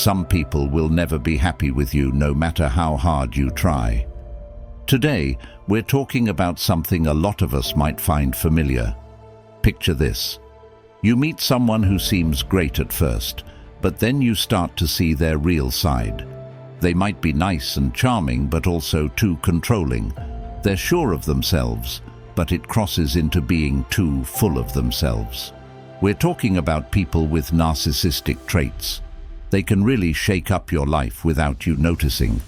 Some people will never be happy with you no matter how hard you try. Today, we're talking about something a lot of us might find familiar. Picture this. You meet someone who seems great at first, but then you start to see their real side. They might be nice and charming, but also too controlling. They're sure of themselves, but it crosses into being too full of themselves. We're talking about people with narcissistic traits. They can really shake up your life without you noticing.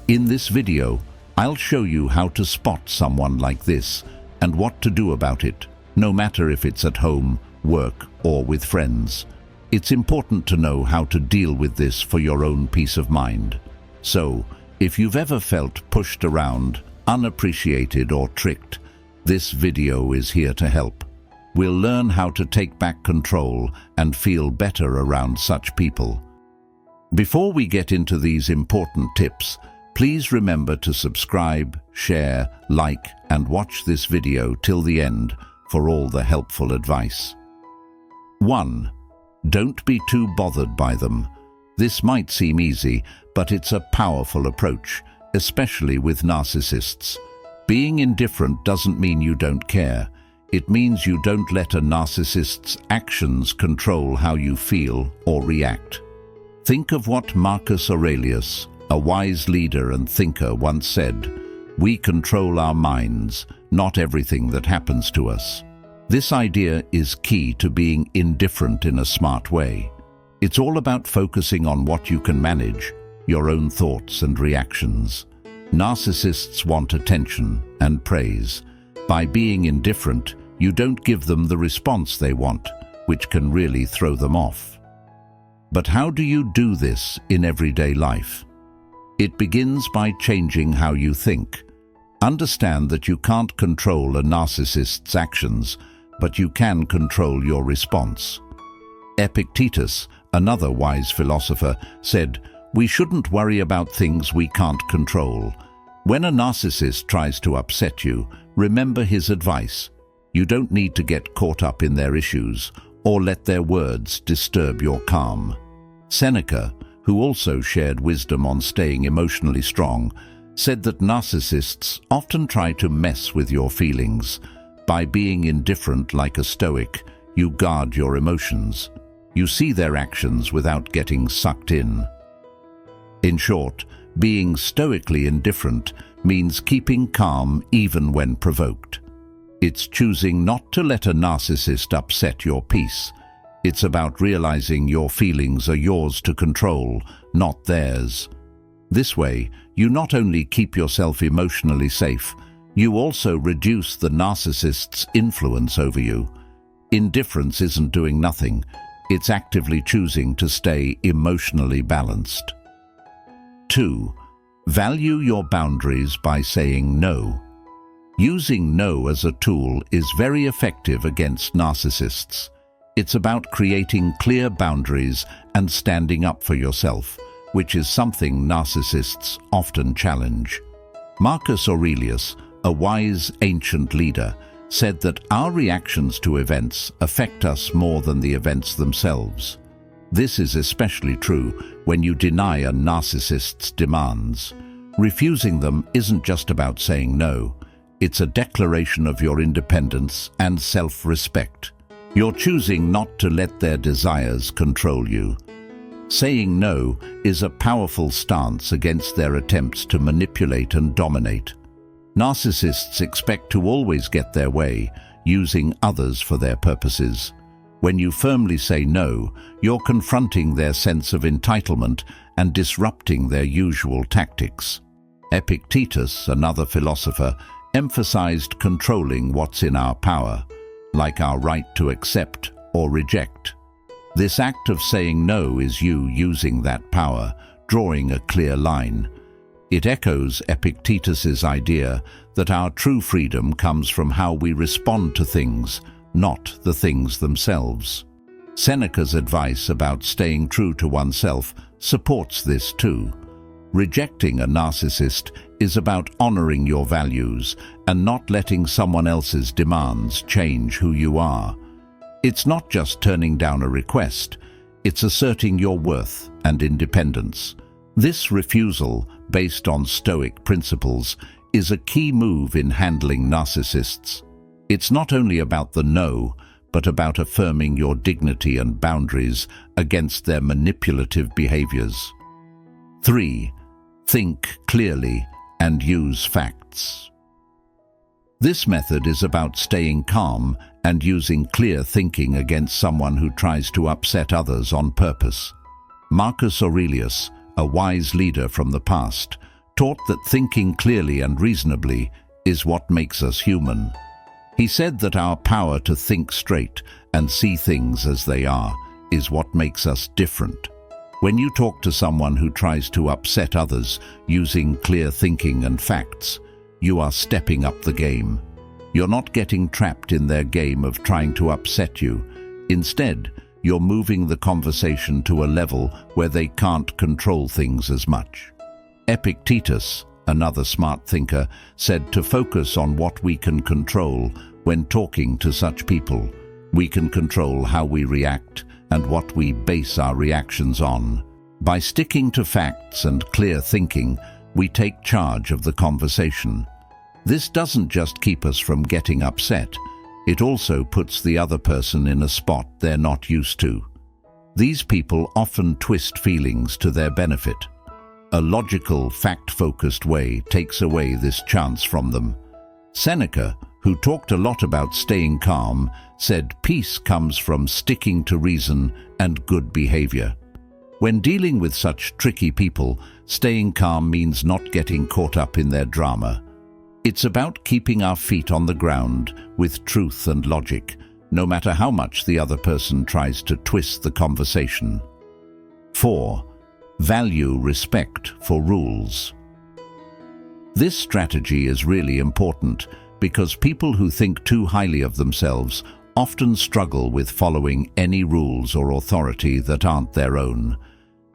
In this video, I'll show you how to spot someone like this and what to do about it, no matter if it's at home, work, or with friends. It's important to know how to deal with this for your own peace of mind. So, if you've ever felt pushed around, unappreciated, or tricked, this video is here to help. We'll learn how to take back control and feel better around such people. Before we get into these important tips, please remember to subscribe, share, like, and watch this video till the end for all the helpful advice. 1. Don't be too bothered by them. This might seem easy, but it's a powerful approach, especially with narcissists. Being indifferent doesn't mean you don't care. It means you don't let a narcissist's actions control how you feel or react. Think of what Marcus Aurelius, a wise leader and thinker, once said: "We control our minds, not everything that happens to us." This idea is key to being indifferent in a smart way. It's all about focusing on what you can manage, your own thoughts and reactions. Narcissists want attention and praise. By being indifferent, you don't give them the response they want, which can really throw them off. But how do you do this in everyday life? It begins by changing how you think. Understand that you can't control a narcissist's actions, but you can control your response. Epictetus, another wise philosopher, said, "We shouldn't worry about things we can't control." When a narcissist tries to upset you, remember his advice. You don't need to get caught up in their issues or let their words disturb your calm. Seneca, who also shared wisdom on staying emotionally strong, said that narcissists often try to mess with your feelings. By being indifferent like a Stoic, you guard your emotions. You see their actions without getting sucked in. In short, being stoically indifferent means keeping calm even when provoked. It's choosing not to let a narcissist upset your peace. It's about realizing your feelings are yours to control, not theirs. This way, you not only keep yourself emotionally safe, you also reduce the narcissist's influence over you. Indifference isn't doing nothing. It's actively choosing to stay emotionally balanced. 2. Value your boundaries by saying no. Using no as a tool is very effective against narcissists. It's about creating clear boundaries and standing up for yourself, which is something narcissists often challenge. Marcus Aurelius, a wise ancient leader, said that our reactions to events affect us more than the events themselves. This is especially true when you deny a narcissist's demands. Refusing them isn't just about saying no. It's a declaration of your independence and self-respect. You're choosing not to let their desires control you. Saying no is a powerful stance against their attempts to manipulate and dominate. Narcissists expect to always get their way, using others for their purposes. When you firmly say no, you're confronting their sense of entitlement and disrupting their usual tactics. Epictetus, another philosopher, emphasized controlling what's in our power, like our right to accept or reject. This act of saying no is you using that power, drawing a clear line. It echoes Epictetus's idea that our true freedom comes from how we respond to things, not the things themselves. Seneca's advice about staying true to oneself supports this too. Rejecting a narcissist is about honoring your values and not letting someone else's demands change who you are. It's not just turning down a request, It's asserting your worth and independence. This refusal, based on Stoic principles, is a key move in handling narcissists. It's not only about the no, but about affirming your dignity and boundaries against their manipulative behaviors. 3. Think clearly and use facts. This method is about staying calm and using clear thinking against someone who tries to upset others on purpose. Marcus Aurelius, a wise leader from the past, taught that thinking clearly and reasonably is what makes us human. He said that our power to think straight and see things as they are is what makes us different. When you talk to someone who tries to upset others using clear thinking and facts, you are stepping up the game. You're not getting trapped in their game of trying to upset you. Instead, you're moving the conversation to a level where they can't control things as much. Epictetus, another smart thinker, said to focus on what we can control when talking to such people. We can control how we react and what we base our reactions on. By sticking to facts and clear thinking, we take charge of the conversation. This doesn't just keep us from getting upset, it also puts the other person in a spot they're not used to. These people often twist feelings to their benefit. A logical, fact-focused way takes away this chance from them. Seneca, who talked a lot about staying calm, said peace comes from sticking to reason and good behavior. When dealing with such tricky people, staying calm means not getting caught up in their drama. It's about keeping our feet on the ground with truth and logic, no matter how much the other person tries to twist the conversation. 4. Value respect for rules. This strategy is really important because people who think too highly of themselves often struggle with following any rules or authority that aren't their own.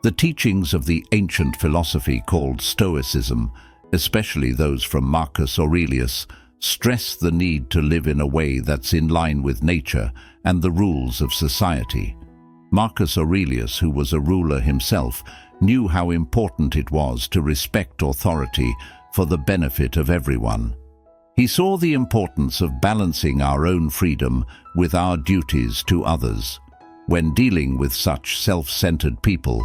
The teachings of the ancient philosophy called Stoicism, especially those from Marcus Aurelius, stress the need to live in a way that's in line with nature and the rules of society. Marcus Aurelius, who was a ruler himself, knew how important it was to respect authority for the benefit of everyone. He saw the importance of balancing our own freedom with our duties to others. When dealing with such self-centered people,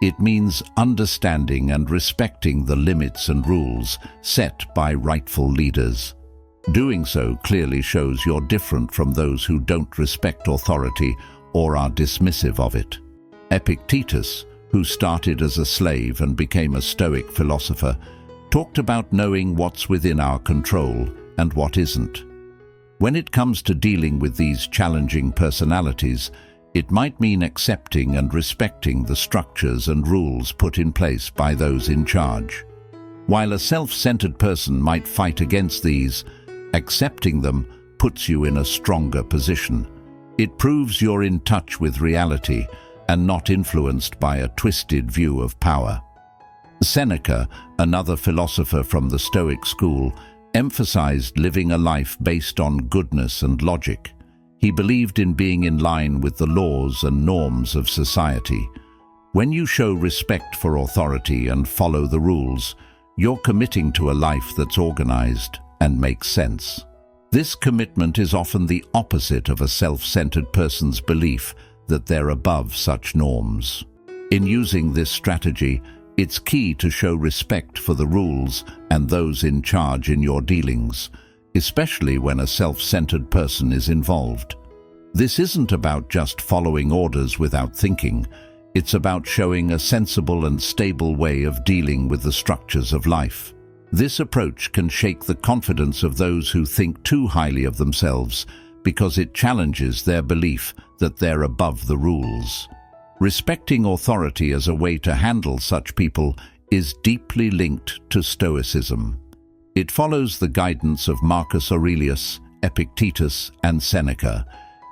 it means understanding and respecting the limits and rules set by rightful leaders. Doing so clearly shows you're different from those who don't respect authority or are dismissive of it. Epictetus, who started as a slave and became a Stoic philosopher, talked about knowing what's within our control and what isn't. When it comes to dealing with these challenging personalities, it might mean accepting and respecting the structures and rules put in place by those in charge. While a self-centered person might fight against these, accepting them puts you in a stronger position. It proves you're in touch with reality and not influenced by a twisted view of power. Seneca, another philosopher from the Stoic school, emphasized living a life based on goodness and logic. He believed in being in line with the laws and norms of society. When you show respect for authority and follow the rules, you're committing to a life that's organized and makes sense. This commitment is often the opposite of a self-centered person's belief that they're above such norms. In using this strategy, it's key to show respect for the rules and those in charge in your dealings, especially when a self-centered person is involved. This isn't about just following orders without thinking. It's about showing a sensible and stable way of dealing with the structures of life. This approach can shake the confidence of those who think too highly of themselves because it challenges their belief that they're above the rules. Respecting authority as a way to handle such people is deeply linked to Stoicism. It follows the guidance of Marcus Aurelius, Epictetus, and Seneca,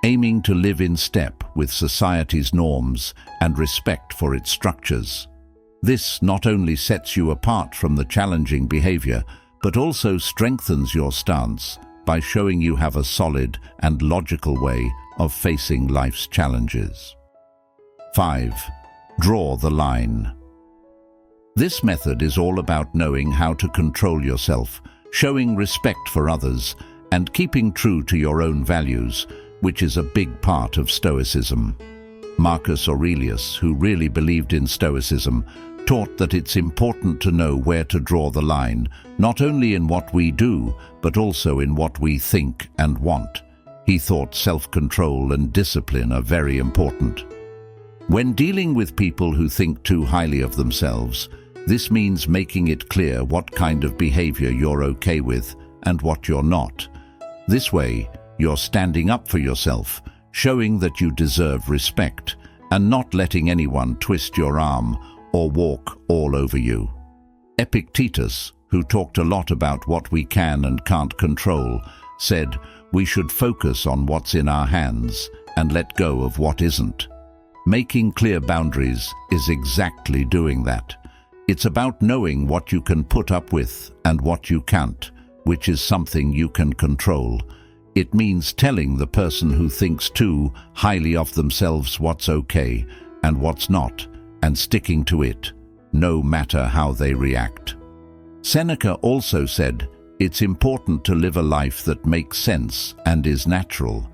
aiming to live in step with society's norms and respect for its structures. This not only sets you apart from the challenging behavior, but also strengthens your stance by showing you have a solid and logical way of facing life's challenges. 5. Draw the line. This method is all about knowing how to control yourself, showing respect for others, and keeping true to your own values, which is a big part of Stoicism. Marcus Aurelius, who really believed in Stoicism, taught that it's important to know where to draw the line, not only in what we do, but also in what we think and want. He thought self-control and discipline are very important. When dealing with people who think too highly of themselves, this means making it clear what kind of behavior you're okay with and what you're not. This way, you're standing up for yourself, showing that you deserve respect, and not letting anyone twist your arm or walk all over you. Epictetus, who talked a lot about what we can and can't control, said we should focus on what's in our hands and let go of what isn't. Making clear boundaries is exactly doing that. It's about knowing what you can put up with and what you can't, which is something you can control. It means telling the person who thinks too highly of themselves what's okay and what's not, and sticking to it, no matter how they react. Seneca also said, it's important to live a life that makes sense and is natural.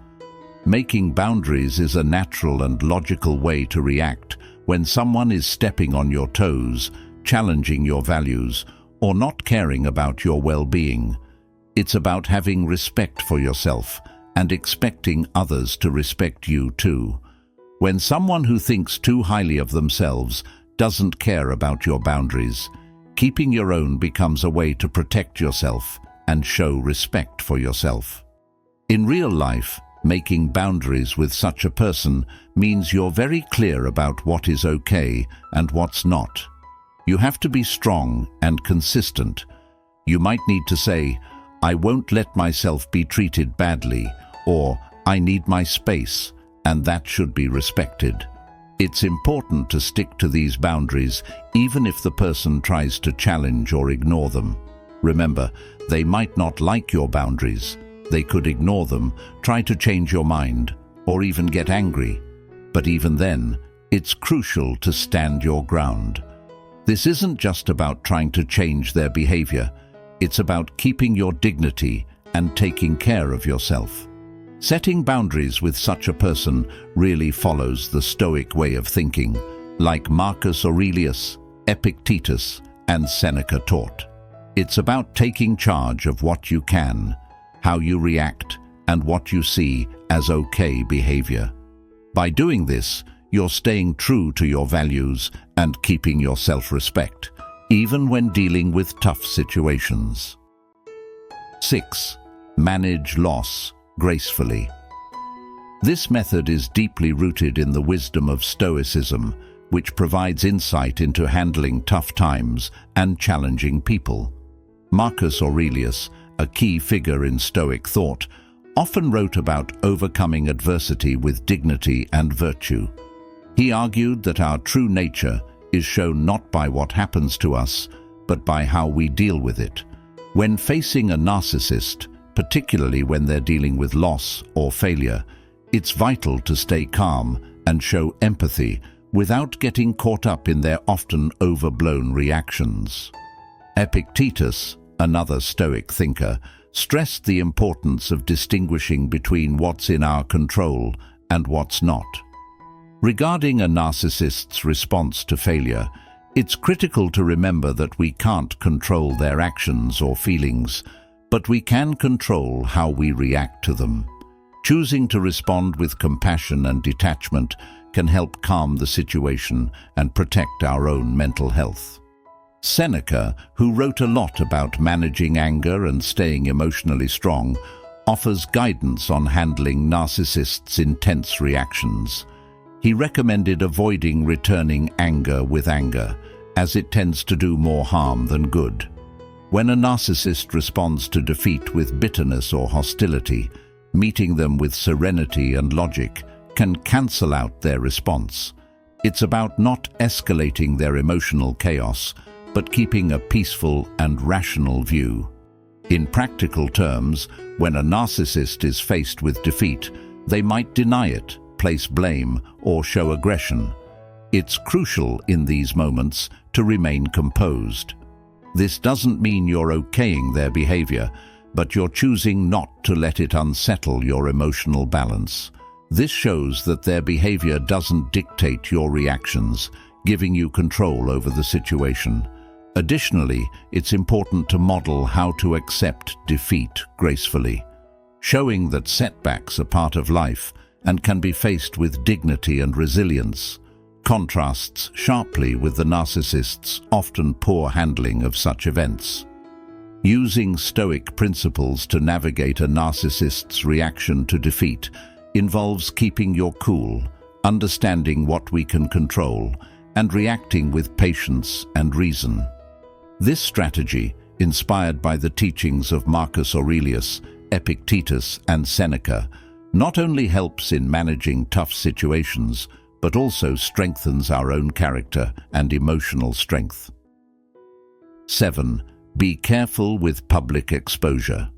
Making boundaries is a natural and logical way to react when someone is stepping on your toes, challenging your values, or not caring about your well-being. It's about having respect for yourself and expecting others to respect you too. When someone who thinks too highly of themselves doesn't care about your boundaries, keeping your own becomes a way to protect yourself and show respect for yourself. In real life, making boundaries with such a person means you're very clear about what is okay and what's not. You have to be strong and consistent. You might need to say, I won't let myself be treated badly, or I need my space, and that should be respected. It's important to stick to these boundaries even if the person tries to challenge or ignore them. Remember, they might not like your boundaries. They could ignore them, try to change your mind, or even get angry. But even then, it's crucial to stand your ground. This isn't just about trying to change their behavior. It's about keeping your dignity and taking care of yourself. Setting boundaries with such a person really follows the Stoic way of thinking, like Marcus Aurelius, Epictetus, and Seneca taught. It's about taking charge of what you can, how you react, and what you see as okay behavior. By doing this, you're staying true to your values and keeping your self-respect, even when dealing with tough situations. 6. Manage loss gracefully. This method is deeply rooted in the wisdom of Stoicism, which provides insight into handling tough times and challenging people. Marcus Aurelius, a key figure in Stoic thought, often wrote about overcoming adversity with dignity and virtue. He argued that our true nature is shown not by what happens to us, but by how we deal with it. When facing a narcissist, particularly when they're dealing with loss or failure, it's vital to stay calm and show empathy without getting caught up in their often overblown reactions. Epictetus, another Stoic thinker, stressed the importance of distinguishing between what's in our control and what's not. Regarding a narcissist's response to failure, it's critical to remember that we can't control their actions or feelings, but we can control how we react to them. Choosing to respond with compassion and detachment can help calm the situation and protect our own mental health. Seneca, who wrote a lot about managing anger and staying emotionally strong, offers guidance on handling narcissists' intense reactions. He recommended avoiding returning anger with anger, as it tends to do more harm than good. When a narcissist responds to defeat with bitterness or hostility, meeting them with serenity and logic can cancel out their response. It's about not escalating their emotional chaos, but keeping a peaceful and rational view. In practical terms, when a narcissist is faced with defeat, they might deny it, place blame, or show aggression. It's crucial in these moments to remain composed. This doesn't mean you're okaying their behavior, but you're choosing not to let it unsettle your emotional balance. This shows that their behavior doesn't dictate your reactions, giving you control over the situation. Additionally, it's important to model how to accept defeat gracefully, showing that setbacks are part of life and can be faced with dignity and resilience. Contrasts sharply with the narcissist's often poor handling of such events. Using Stoic principles to navigate a narcissist's reaction to defeat involves keeping your cool, understanding what we can control, and reacting with patience and reason. This strategy, inspired by the teachings of Marcus Aurelius, Epictetus, and Seneca, not only helps in managing tough situations, but also strengthens our own character and emotional strength. 7. Be careful with public exposure.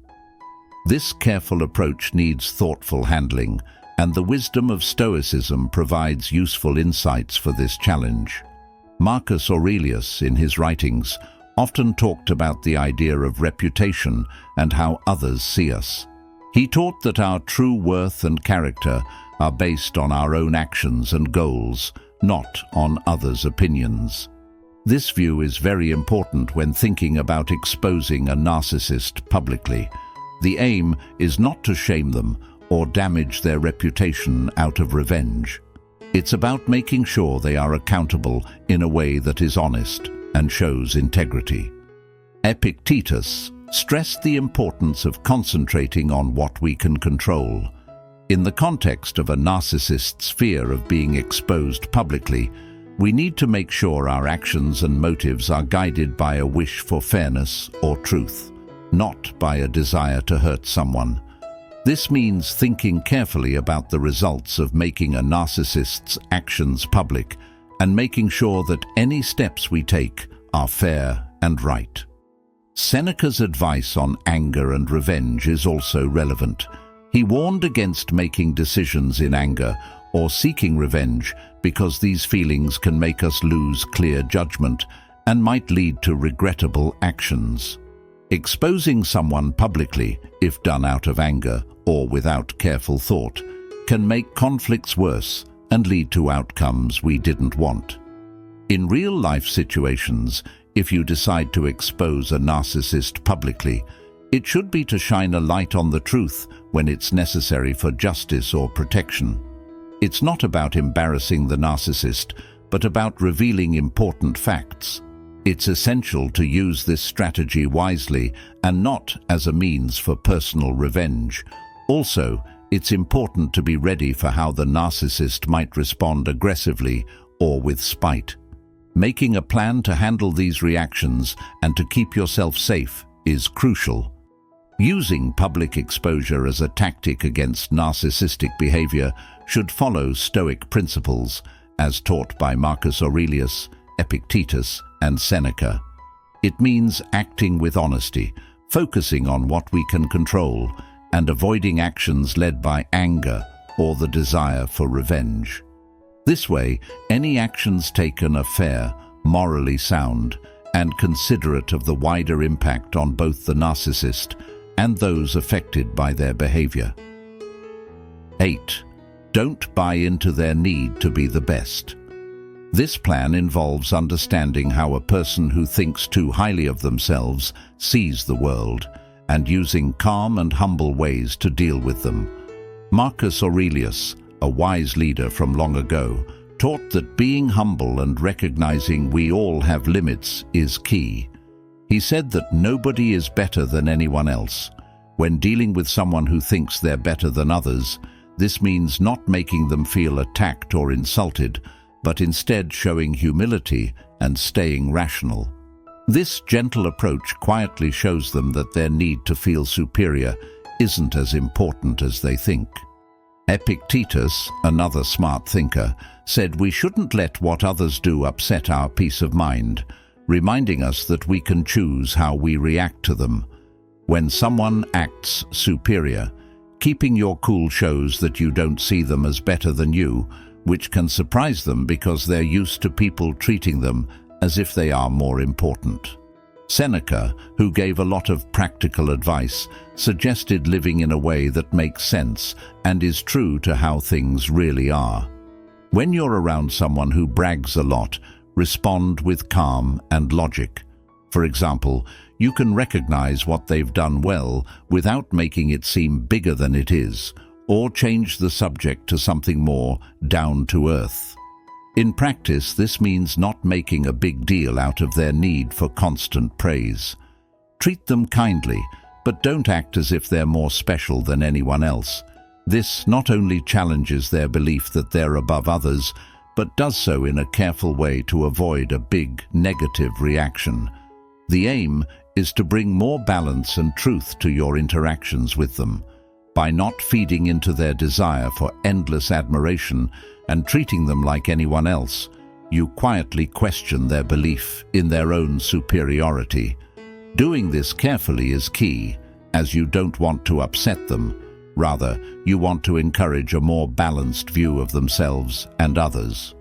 This careful approach needs thoughtful handling, and the wisdom of Stoicism provides useful insights for this challenge. Marcus Aurelius, in his writings, often talked about the idea of reputation and how others see us. He taught that our true worth and character are based on our own actions and goals, not on others' opinions. This view is very important when thinking about exposing a narcissist publicly. The aim is not to shame them or damage their reputation out of revenge. It's about making sure they are accountable in a way that is honest and shows integrity. Epictetus stressed the importance of concentrating on what we can control. In the context of a narcissist's fear of being exposed publicly, we need to make sure our actions and motives are guided by a wish for fairness or truth, not by a desire to hurt someone. This means thinking carefully about the results of making a narcissist's actions public and making sure that any steps we take are fair and right. Seneca's advice on anger and revenge is also relevant. He warned against making decisions in anger or seeking revenge because these feelings can make us lose clear judgment and might lead to regrettable actions. Exposing someone publicly, if done out of anger or without careful thought, can make conflicts worse and lead to outcomes we didn't want. In real-life situations, if you decide to expose a narcissist publicly, it should be to shine a light on the truth when it's necessary for justice or protection. It's not about embarrassing the narcissist, but about revealing important facts. It's essential to use this strategy wisely and not as a means for personal revenge. Also, it's important to be ready for how the narcissist might respond aggressively or with spite. Making a plan to handle these reactions and to keep yourself safe is crucial. Using public exposure as a tactic against narcissistic behavior should follow Stoic principles, as taught by Marcus Aurelius, Epictetus, and Seneca. It means acting with honesty, focusing on what we can control, and avoiding actions led by anger or the desire for revenge. This way, any actions taken are fair, morally sound, and considerate of the wider impact on both the narcissist and those affected by their behavior. 8. Don't buy into their need to be the best. This plan involves understanding how a person who thinks too highly of themselves sees the world and using calm and humble ways to deal with them. Marcus Aurelius, a wise leader from long ago, taught that being humble and recognizing we all have limits is key. He said that nobody is better than anyone else. When dealing with someone who thinks they're better than others, this means not making them feel attacked or insulted, but instead showing humility and staying rational. This gentle approach quietly shows them that their need to feel superior isn't as important as they think. Epictetus, another smart thinker, said we shouldn't let what others do upset our peace of mind, reminding us that we can choose how we react to them. When someone acts superior, keeping your cool shows that you don't see them as better than you, which can surprise them because they're used to people treating them as if they are more important. Seneca, who gave a lot of practical advice, suggested living in a way that makes sense and is true to how things really are. When you're around someone who brags a lot, respond with calm and logic. For example, you can recognize what they've done well without making it seem bigger than it is, or change the subject to something more down to earth. In practice, this means not making a big deal out of their need for constant praise. Treat them kindly, but don't act as if they're more special than anyone else. This not only challenges their belief that they're above others, but does so in a careful way to avoid a big negative reaction. The aim is to bring more balance and truth to your interactions with them. By not feeding into their desire for endless admiration and treating them like anyone else, you quietly question their belief in their own superiority. Doing this carefully is key, as you don't want to upset them. Rather, you want to encourage a more balanced view of themselves and others.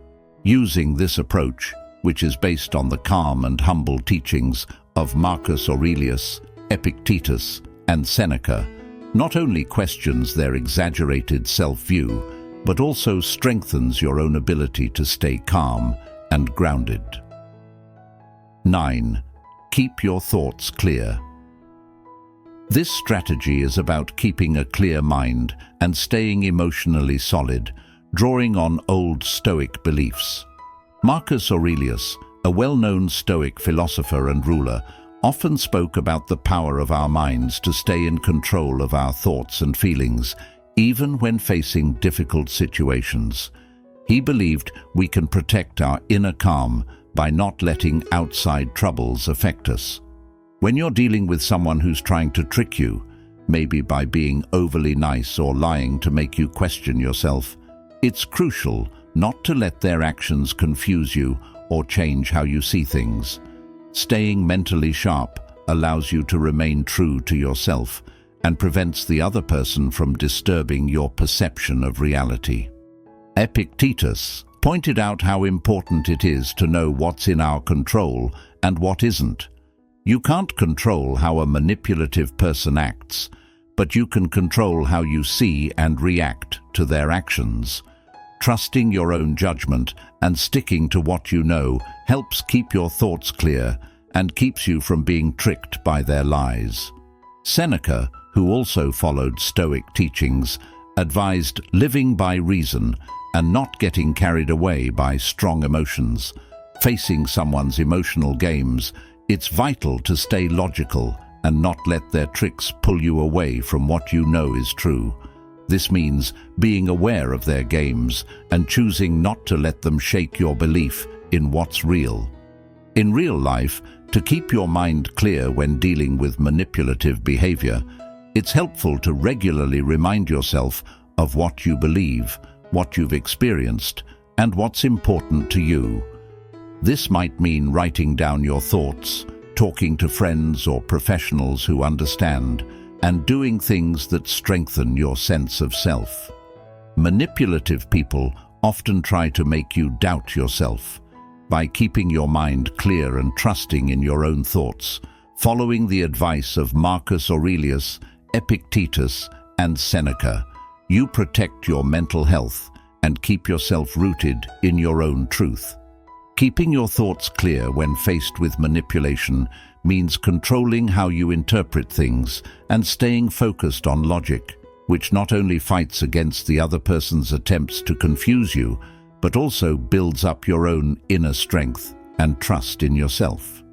Using this approach, which is based on the calm and humble teachings of Marcus Aurelius, Epictetus, and Seneca, not only questions their exaggerated self-view, but also strengthens your own ability to stay calm and grounded. 9. Keep your thoughts clear. This strategy is about keeping a clear mind and staying emotionally solid, drawing on old Stoic beliefs. Marcus Aurelius, a well-known Stoic philosopher and ruler, often spoke about the power of our minds to stay in control of our thoughts and feelings, even when facing difficult situations. He believed we can protect our inner calm by not letting outside troubles affect us. When you're dealing with someone who's trying to trick you, maybe by being overly nice or lying to make you question yourself, it's crucial not to let their actions confuse you or change how you see things. Staying mentally sharp allows you to remain true to yourself and prevents the other person from disturbing your perception of reality. Epictetus pointed out how important it is to know what's in our control and what isn't. You can't control how a manipulative person acts, but you can control how you see and react to their actions. Trusting your own judgment and sticking to what you know helps keep your thoughts clear and keeps you from being tricked by their lies. Seneca, who also followed Stoic teachings, advised living by reason and not getting carried away by strong emotions. Facing someone's emotional games, it's vital to stay logical and not let their tricks pull you away from what you know is true. This means being aware of their games and choosing not to let them shake your belief in what's real. In real life, to keep your mind clear when dealing with manipulative behavior, it's helpful to regularly remind yourself of what you believe, what you've experienced, and what's important to you. This might mean writing down your thoughts, talking to friends or professionals who understand, and doing things that strengthen your sense of self. Manipulative people often try to make you doubt yourself. By keeping your mind clear and trusting in your own thoughts, following the advice of Marcus Aurelius, Epictetus, and Seneca, you protect your mental health and keep yourself rooted in your own truth. Keeping your thoughts clear when faced with manipulation means controlling how you interpret things and staying focused on logic, which not only fights against the other person's attempts to confuse you, but also builds up your own inner strength and trust in yourself.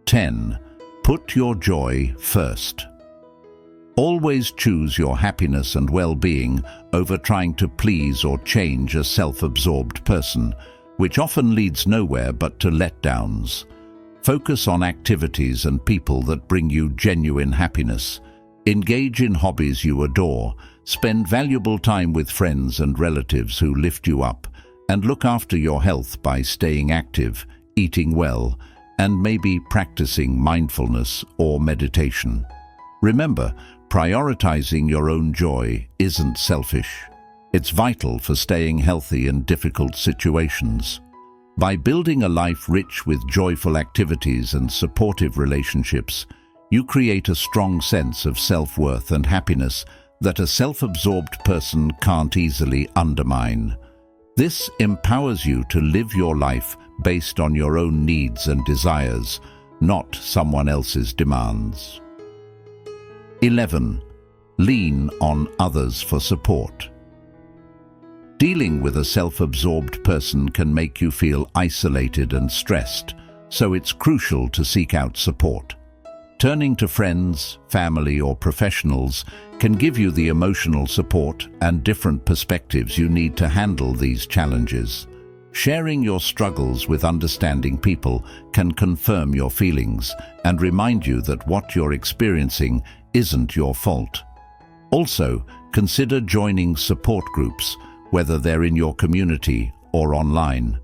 10. Put your joy first. Always choose your happiness and well-being over trying to please or change a self-absorbed person, which often leads nowhere but to letdowns. Focus on activities and people that bring you genuine happiness. Engage in hobbies you adore. Spend valuable time with friends and relatives who lift you up, and look after your health by staying active, eating well, and maybe practicing mindfulness or meditation. Remember, prioritizing your own joy isn't selfish. It's vital for staying healthy in difficult situations. By building a life rich with joyful activities and supportive relationships, you create a strong sense of self-worth and happiness that a self-absorbed person can't easily undermine. This empowers you to live your life based on your own needs and desires, not someone else's demands. 11. Lean on others for support. Dealing with a self-absorbed person can make you feel isolated and stressed, so it's crucial to seek out support. Turning to friends, family, or professionals can give you the emotional support and different perspectives you need to handle these challenges. Sharing your struggles with understanding people can confirm your feelings and remind you that what you're experiencing isn't your fault. Also, consider joining support groups, whether they're in your community or online.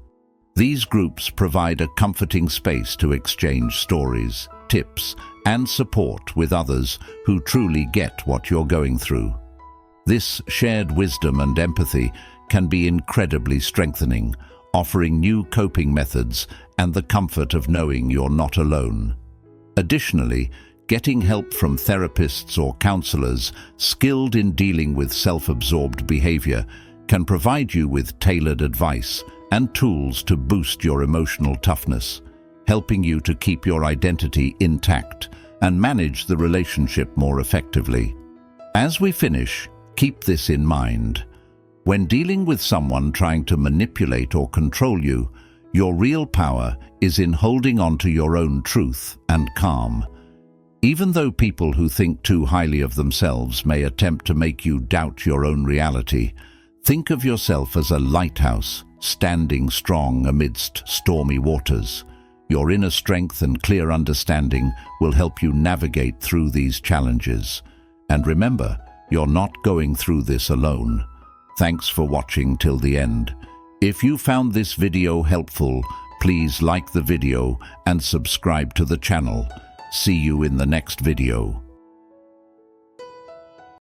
These groups provide a comforting space to exchange stories, tips, and support with others who truly get what you're going through. This shared wisdom and empathy can be incredibly strengthening, offering new coping methods and the comfort of knowing you're not alone. Additionally, getting help from therapists or counselors skilled in dealing with self-absorbed behavior can provide you with tailored advice and tools to boost your emotional toughness, helping you to keep your identity intact and manage the relationship more effectively. As we finish, keep this in mind. When dealing with someone trying to manipulate or control you, your real power is in holding on to your own truth and calm. Even though people who think too highly of themselves may attempt to make you doubt your own reality, think of yourself as a lighthouse, standing strong amidst stormy waters. Your inner strength and clear understanding will help you navigate through these challenges. And remember, you're not going through this alone. Thanks for watching till the end. If you found this video helpful, please like the video and subscribe to the channel. See you in the next video.